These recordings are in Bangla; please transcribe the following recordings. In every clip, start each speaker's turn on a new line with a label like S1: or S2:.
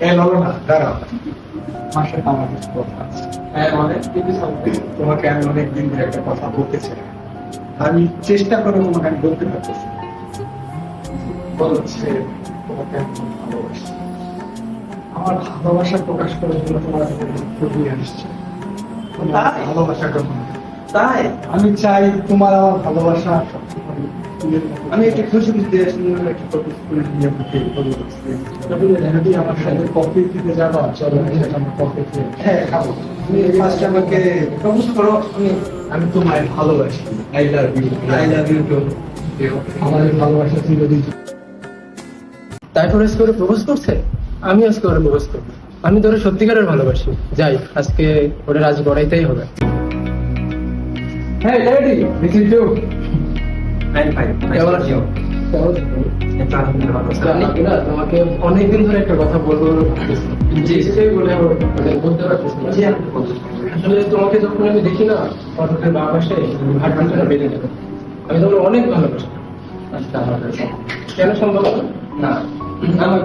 S1: না দাঁড়াও, আমার সাথে আমার কিছু কথা আছে। তোমাকে আমি অনেকদিন ধরে একটা কথা বলতে চাই, আমি চেষ্টা করে তোমাকে আমি বলতে পারতেছি। বলছে তোমাকে আমি ভালোবাসি। আমার ভালোবাসা প্রকাশ করার জন্য তোমার খুবই আসছে। ভালোবাসাটা
S2: তাই
S1: আমি চাই তোমার আমার ভালোবাসা।
S2: আমি একটা খুশি দিতে শুনলাম একটা প্রপোজ করে দিয়ে
S1: যদি আমার সাথে কফি খেতে যাবা, চলো আমরা কফি খেয়ে।
S2: হ্যাঁ খাবো। তুমি ফার্স্ট আমাকে প্রপোজ করো।
S1: আমি তোমায় ভালোবাসি।
S2: I love you too.
S1: আমার এই ভালোবাসা চিরদিন।
S3: তারপর আজকে ওরা প্রপোজ করছে, আমি আজকে ওরা প্রপোজ করবো। আমি তো ওরা সত্যিকারের ভালোবাসি। যাই, আজকে ওটা রাজি করাইতেই হবে।
S1: হ্যাঁ লেডি, দিস ইজ ইউ।
S3: কেমন আছো? তোমাকে অনেকদিন ধরে একটা কথা বলবো সেটাই বলে বলতে পারতেছি না। আসলে তোমাকে যখন আমি দেখি না অটোটের বা পাশে হাট ঘন্টা বেঁধে যাবে। আমি তোমাকে অনেক ভালোবাসি। কেন সম্ভব
S2: না আমার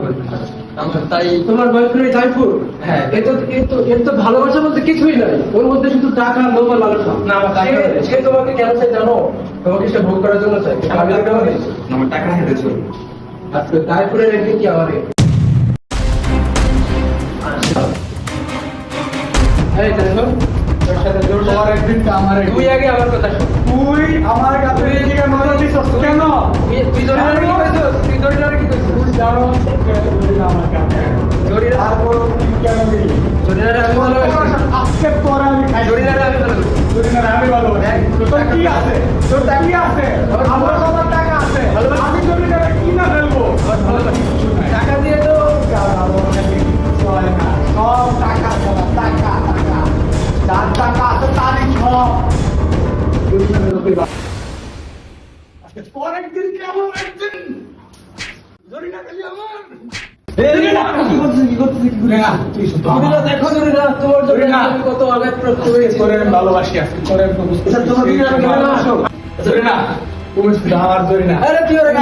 S3: তাই তোমার বয়ফ্রেন্ড জাইফুর?
S2: হ্যাঁ।
S3: এর তো ভালোবাসা বলতে কিছুই নাই, ওর মধ্যে শুধু টাকা, লোভ আর লালসা।
S2: না, আমার টাকা নেই।
S3: সে তোমাকে কেন চাই জানো? তোমাকে সে ভোগ করার জন্য চাই।
S2: আমার টাকা হেরেছো।
S3: আজকে জাইফুরের একদিন কি আমার এই জাইফুর, তোর সাথে জোর
S1: তোমার একদিনটা আমার একদিন।
S3: তুই আগে আমার কথা শোন।
S1: তুই আমার কাছে এই জায়গায় নজর দিছস কেন?
S3: তুই জরিনারে কি কইছস? তুই জরিনারে কি কইছস?
S1: তুই জানো জরিনা আমার কাছে।
S3: জরিনা
S1: তারপর তুই কেন দিলি?
S3: জরিনারে আমি ভালোবাসি।
S1: আজকে তোর আমি খাই।
S3: জরিনারে আমি ভালোবাসি।
S1: জরিনারে আমি ভালোবাসি। তোর কি আছে? তোর কি আছে? আমার বাবার টাকা আছে। আমি জরিনারে কি না ফেলবো?
S3: টাকা দিয়ে তো
S1: চলে না। সব টাকা চলা, টাকা টাকা। যার টাকা আছে তারই সব। জরিনারে লোকের আজকে তোর একদিন কি আমার একদিন? জরিনা খালি আমার।
S3: দেখো জরিনা, তোমার জরিনা আমি কত আঘাতপ্রাপ্ত হয়েছি।
S1: ভালোবাসি আছে
S3: তোমার জরিনা
S1: জরিনা তুমি আমার জরিনা।
S3: আরে কি ওরা